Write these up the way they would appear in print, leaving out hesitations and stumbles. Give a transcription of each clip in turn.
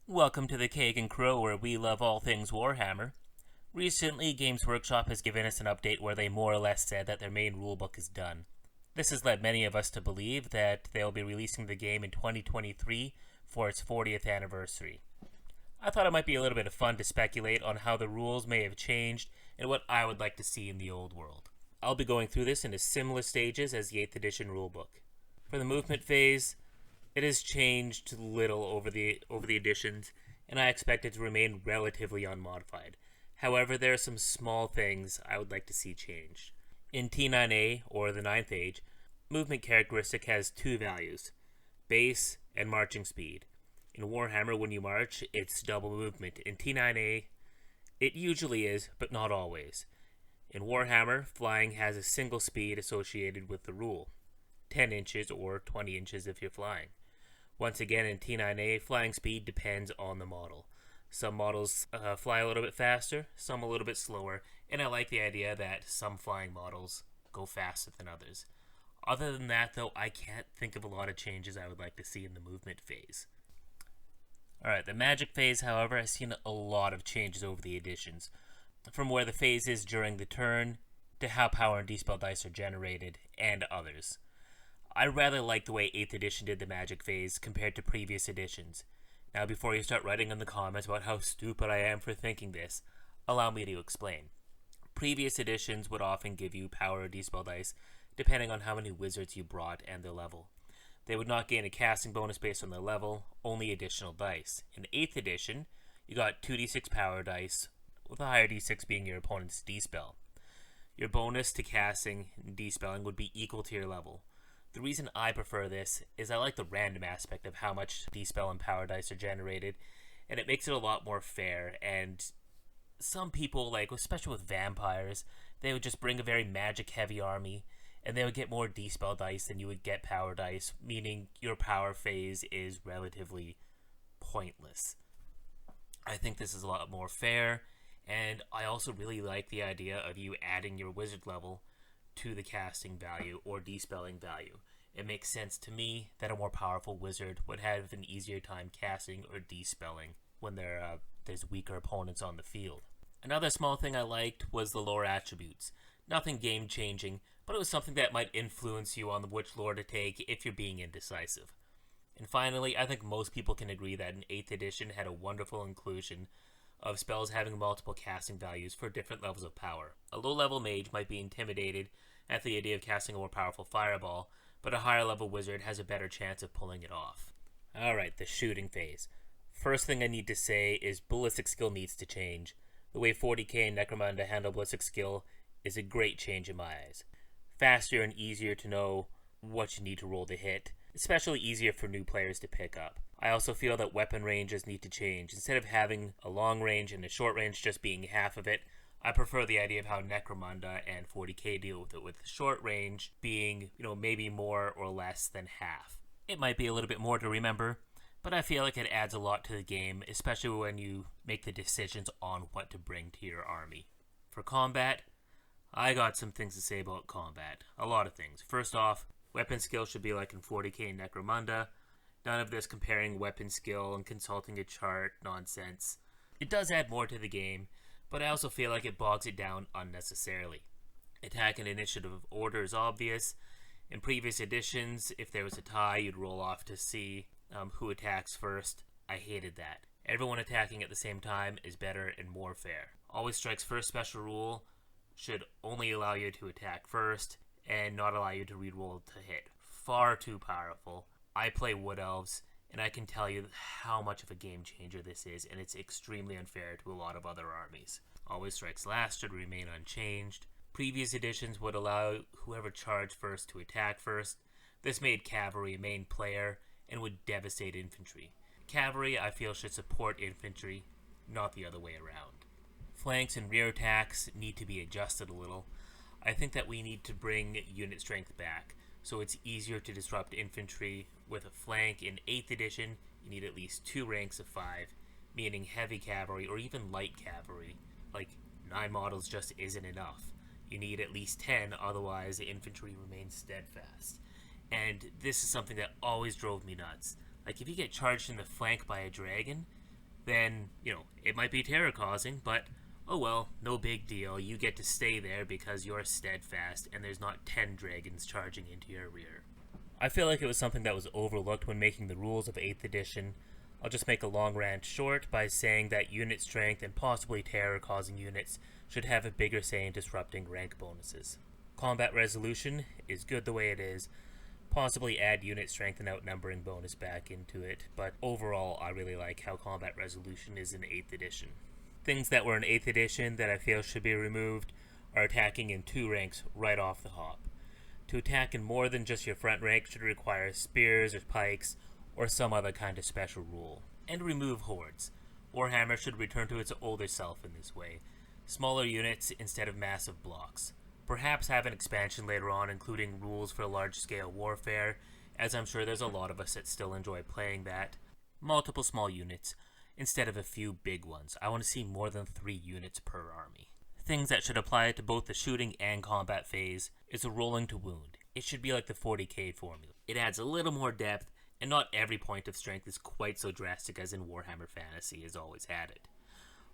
Welcome to the Cake and Crow, where we love all things Warhammer. Recently, Games Workshop has given us an update where they more or less said that their main rulebook is done. This has led many of us to believe that they'll be releasing the game in 2023 for its 40th anniversary. I thought it might be a little bit of fun to speculate on how the rules may have changed and what I would like to see in the old world. I'll be going through this in similar stages as the 8th edition rulebook. For the movement phase, it has changed little over the editions, and I expect it to remain relatively unmodified. However, there are some small things I would like to see changed. In T9A, or the Ninth Age, movement characteristic has two values, base and marching speed. In Warhammer, when you march, it's double movement. In T9A, it usually is, but not always. In Warhammer, flying has a single speed associated with the rule, 10 inches or 20 inches if you're flying. Once again, in T9A, flying speed depends on the model. Some models fly a little bit faster, some a little bit slower, and I like the idea that some flying models go faster than others. Other than that, though, I can't think of a lot of changes I would like to see in the movement phase. Alright, the magic phase, however, has seen a lot of changes over the editions. From where the phase is during the turn, to how power and dispel dice are generated, and others. I rather like the way 8th edition did the magic phase compared to previous editions. Now, before you start writing in the comments about how stupid I am for thinking this, allow me to explain. Previous editions would often give you power or dispel dice depending on how many wizards you brought and their level. They would not gain a casting bonus based on their level, only additional dice. In 8th edition, you got 2d6 power dice, with the higher d6 being your opponent's dispel. Your bonus to casting and dispelling would be equal to your level. The reason I prefer this is I like the random aspect of how much dispel and power dice are generated, and it makes it a lot more fair. And some people, like especially with vampires, they would just bring a very magic heavy army, and they would get more dispel dice than you would get power dice, meaning your power phase is relatively pointless. I think this is a lot more fair, and I also really like the idea of you adding your wizard level to the casting value or dispelling value. It makes sense to me that a more powerful wizard would have an easier time casting or dispelling when there's weaker opponents on the field. Another small thing I liked was the lore attributes. Nothing game changing, but it was something that might influence you on which lore to take if you're being indecisive. And finally, I think most people can agree that an 8th edition had a wonderful inclusion of spells having multiple casting values for different levels of power. A low-level mage might be intimidated at the idea of casting a more powerful fireball, but a higher-level wizard has a better chance of pulling it off. Alright, the shooting phase. First thing I need to say is ballistic skill needs to change. The way 40k and Necromunda handle ballistic skill is a great change in my eyes. Faster and easier to know what you need to roll to hit, especially easier for new players to pick up. I also feel that weapon ranges need to change. Instead of having a long range and a short range just being half of it, I prefer the idea of how Necromunda and 40k deal with it, with short range being, maybe more or less than half. It might be a little bit more to remember, but I feel like it adds a lot to the game, especially when you make the decisions on what to bring to your army. For combat, I got some things to say about combat. A lot of things. First off, weapon skill should be like in 40k and Necromunda. None of this comparing weapon skill and consulting a chart nonsense. It does add more to the game, but I also feel like it bogs it down unnecessarily. Attack and initiative order is obvious. In previous editions, if there was a tie, you'd roll off to see who attacks first. I hated that. Everyone attacking at the same time is better and more fair. Always strikes first special rule should only allow you to attack first and not allow you to reroll to hit. Far too powerful. I play Wood Elves, and I can tell you how much of a game changer this is, and it's extremely unfair to a lot of other armies. Always strikes last should remain unchanged. Previous editions would allow whoever charged first to attack first. This made cavalry a main player and would devastate infantry. Cavalry, I feel, should support infantry, not the other way around. Flanks and rear attacks need to be adjusted a little. I think that we need to bring unit strength back, so it's easier to disrupt infantry. With a flank in 8th edition, you need at least 2 ranks of 5, meaning heavy cavalry or even light cavalry. Like, 9 models just isn't enough. You need at least 10, otherwise the infantry remains steadfast. And this is something that always drove me nuts. Like, if you get charged in the flank by a dragon, then, it might be terror causing, but oh well, no big deal. You get to stay there because you're steadfast and there's not 10 dragons charging into your rear. I feel like it was something that was overlooked when making the rules of 8th edition. I'll just make a long rant short by saying that unit strength and possibly terror causing units should have a bigger say in disrupting rank bonuses. Combat resolution is good the way it is. Possibly add unit strength and outnumbering bonus back into it, but overall I really like how combat resolution is in 8th edition. Things that were in 8th edition that I feel should be removed are attacking in 2 ranks right off the hop. To attack in more than just your front rank should require spears or pikes or some other kind of special rule. And remove hordes. Warhammer should return to its older self in this way. Smaller units instead of massive blocks. Perhaps have an expansion later on including rules for large-scale warfare, as I'm sure there's a lot of us that still enjoy playing that. Multiple small units instead of a few big ones. I want to see more than 3 units per army. Things that should apply to both the shooting and combat phase is a rolling to wound. It should be like the 40k formula. It adds a little more depth, and not every point of strength is quite so drastic as in Warhammer Fantasy has always had it.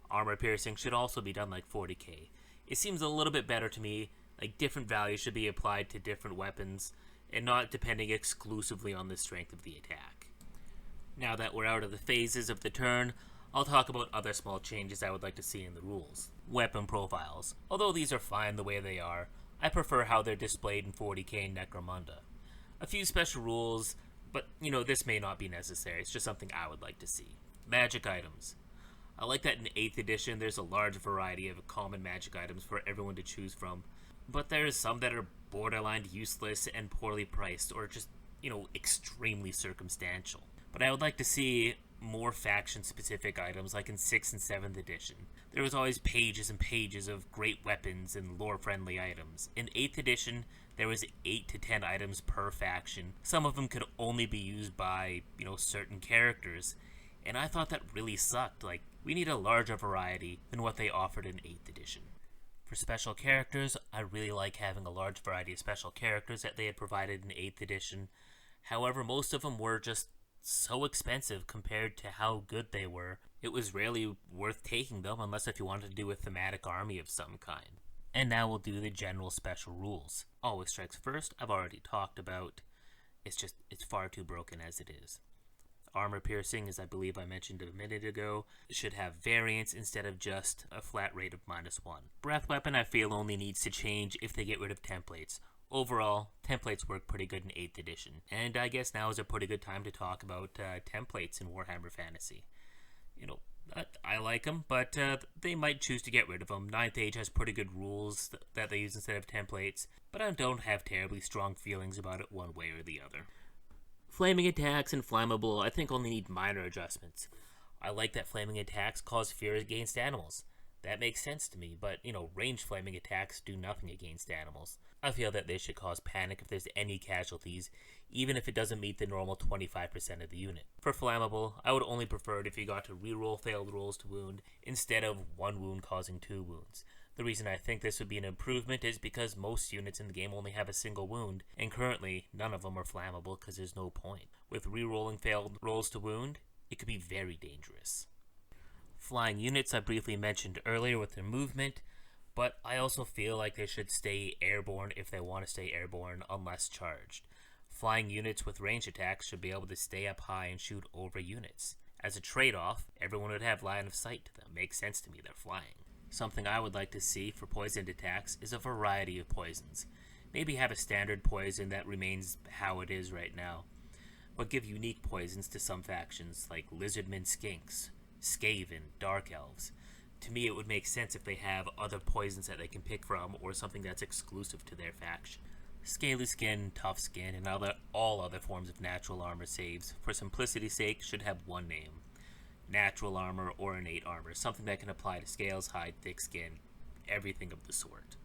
Armor piercing should also be done like 40k. It seems a little bit better to me, like different values should be applied to different weapons, and not depending exclusively on the strength of the attack. Now that we're out of the phases of the turn, I'll talk about other small changes I would like to see in the rules. Weapon profiles. Although these are fine the way they are, I prefer how they're displayed in 40k and Necromunda. A few special rules, but this may not be necessary, it's just something I would like to see. Magic items. I like that in 8th edition there's a large variety of common magic items for everyone to choose from, but there's some that are borderline useless and poorly priced, or just, extremely circumstantial. But I would like to see more faction-specific items like in 6th and 7th edition. There was always pages and pages of great weapons and lore-friendly items. In 8th edition, there was 8 to 10 items per faction. Some of them could only be used by, certain characters. And I thought that really sucked. Like, we need a larger variety than what they offered in 8th edition. For special characters, I really like having a large variety of special characters that they had provided in 8th edition. However, most of them were just so expensive compared to how good they were. It was rarely worth taking them unless if you wanted to do a thematic army of some kind. And now we'll do the general special rules. Always strikes first, I've already talked about. It's far too broken as it is. Armor piercing, as I believe I mentioned a minute ago, should have variants instead of just a flat rate of -1. Breath weapon I feel only needs to change if they get rid of templates. Overall, templates work pretty good in 8th edition, and I guess now is a pretty good time to talk about templates in Warhammer Fantasy. I like them, but they might choose to get rid of them. 9th Age has pretty good rules that they use instead of templates, but I don't have terribly strong feelings about it one way or the other. Flaming attacks and flammable I think only need minor adjustments. I like that flaming attacks cause fear against animals. That makes sense to me, but, ranged flaming attacks do nothing against animals. I feel that they should cause panic if there's any casualties, even if it doesn't meet the normal 25% of the unit. For flammable, I would only prefer it if you got to reroll failed rolls to wound, instead of 1 wound causing 2 wounds. The reason I think this would be an improvement is because most units in the game only have a single wound, and currently, none of them are flammable because there's no point. With rerolling failed rolls to wound, it could be very dangerous. Flying units I briefly mentioned earlier with their movement, but I also feel like they should stay airborne if they want to stay airborne unless charged. Flying units with range attacks should be able to stay up high and shoot over units. As a trade-off, everyone would have line of sight to them. Makes sense to me, they're flying. Something I would like to see for poisoned attacks is a variety of poisons. Maybe have a standard poison that remains how it is right now, but give unique poisons to some factions like lizardmen skinks, Skaven, Dark Elves. To me, it would make sense if they have other poisons that they can pick from, or something that's exclusive to their faction. Scaly skin, tough skin, and all other forms of natural armor saves, for simplicity's sake, should have one name. Natural armor or innate armor, something that can apply to scales, hide, thick skin, everything of the sort.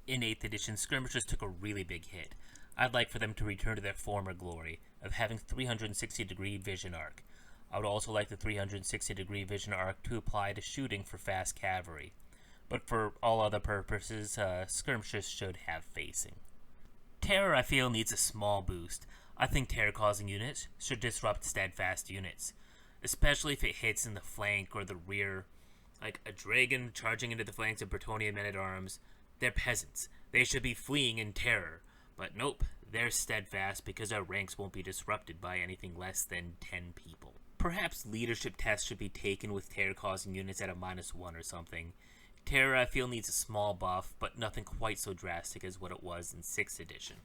In 8th edition, skirmishers took a really big hit. I'd like for them to return to their former glory of having 360-degree vision arc. I would also like the 360-degree vision arc to apply to shooting for fast cavalry. But for all other purposes, skirmishers should have facing. Terror, I feel, needs a small boost. I think terror-causing units should disrupt steadfast units. especially if it hits in the flank or the rear. Like a dragon charging into the flanks of Bretonnian men-at-arms, they're peasants. They should be fleeing in terror. But nope, they're steadfast because our ranks won't be disrupted by anything less than 10 people. Perhaps leadership tests should be taken with terror-causing units at a -1 or something. Terror, I feel, needs a small buff, but nothing quite so drastic as what it was in 6th edition.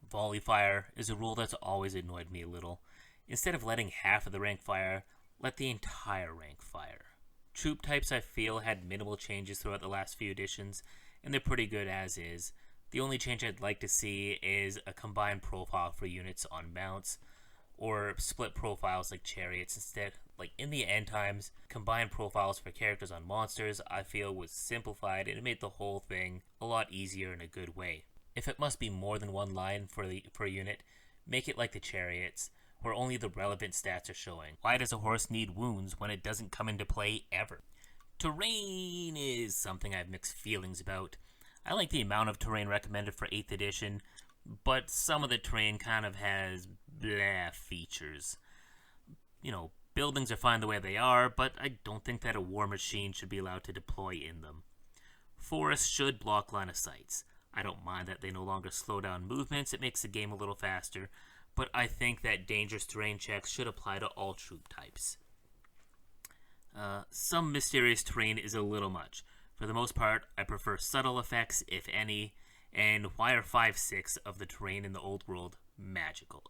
Volley fire is a rule that's always annoyed me a little. Instead of letting half of the rank fire, let the entire rank fire. Troop types, I feel, had minimal changes throughout the last few editions, and they're pretty good as is. The only change I'd like to see is a combined profile for units on mounts, or split profiles like chariots instead. Like in the end times, combined profiles for characters on monsters, I feel, was simplified and it made the whole thing a lot easier in a good way. If it must be more than one line for a unit, make it like the chariots, where only the relevant stats are showing. Why does a horse need wounds when it doesn't come into play ever? Terrain is something I have mixed feelings about. I like the amount of terrain recommended for 8th edition, but some of the terrain kind of has blah features. Buildings are fine the way they are, but I don't think that a war machine should be allowed to deploy in them. Forests should block line of sights. I don't mind that they no longer slow down movements, it makes the game a little faster, but I think that dangerous terrain checks should apply to all troop types. Some mysterious terrain is a little much. For the most part, I prefer subtle effects, if any, and why are 5/6 of the terrain in the old world magical?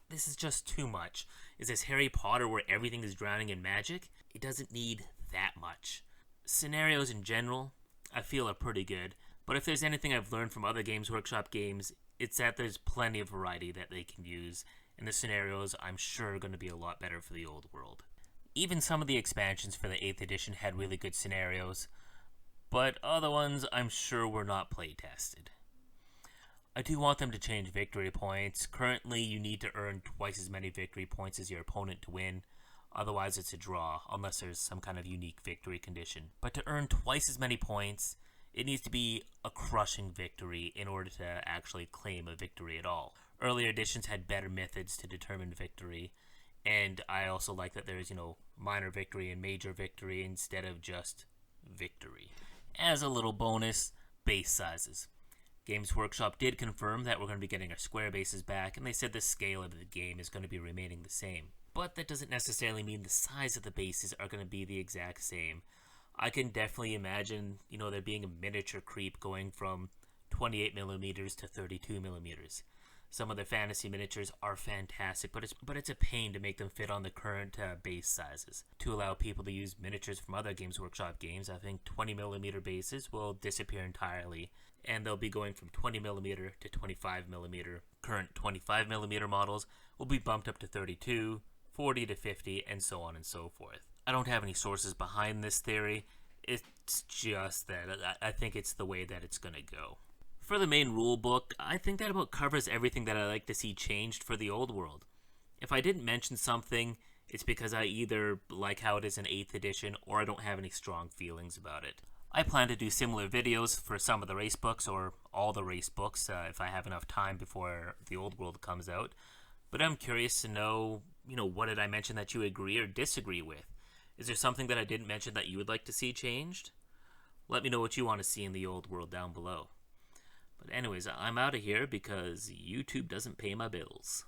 This is just too much. Is this Harry Potter where everything is drowning in magic? It doesn't need that much. Scenarios in general, I feel, are pretty good, but if there's anything I've learned from other Games Workshop games, it's that there's plenty of variety that they can use, and the scenarios, I'm sure, are going to be a lot better for the old world. Even some of the expansions for the 8th edition had really good scenarios, but other ones I'm sure were not play-tested. I do want them to change victory points. Currently, you need to earn twice as many victory points as your opponent to win. Otherwise, it's a draw, unless there's some kind of unique victory condition. But to earn twice as many points, it needs to be a crushing victory in order to actually claim a victory at all. Earlier editions had better methods to determine victory, and I also like that there's, minor victory and major victory instead of just victory. As a little bonus, base sizes. Games Workshop did confirm that we're going to be getting our square bases back, and they said the scale of the game is going to be remaining the same. But that doesn't necessarily mean the size of the bases are going to be the exact same. I can definitely imagine, there being a miniature creep going from 28mm to 32mm. Some of the fantasy miniatures are fantastic, but it's a pain to make them fit on the current base sizes. To allow people to use miniatures from other Games Workshop games, I think 20mm bases will disappear entirely, and they'll be going from 20mm to 25mm. Current 25mm models will be bumped up to 32, 40 to 50, and so on and so forth. I don't have any sources behind this theory. It's just that I think it's the way that it's going to go. For the main rule book, I think that about covers everything that I like to see changed for the old world. If I didn't mention something, it's because I either like how it is in 8th edition or I don't have any strong feelings about it. I plan to do similar videos for some of the race books or all the race books if I have enough time before the old world comes out. But I'm curious to know, what did I mention that you agree or disagree with? Is there something that I didn't mention that you would like to see changed? Let me know what you want to see in the old world down below. But anyways, I'm out of here because YouTube doesn't pay my bills.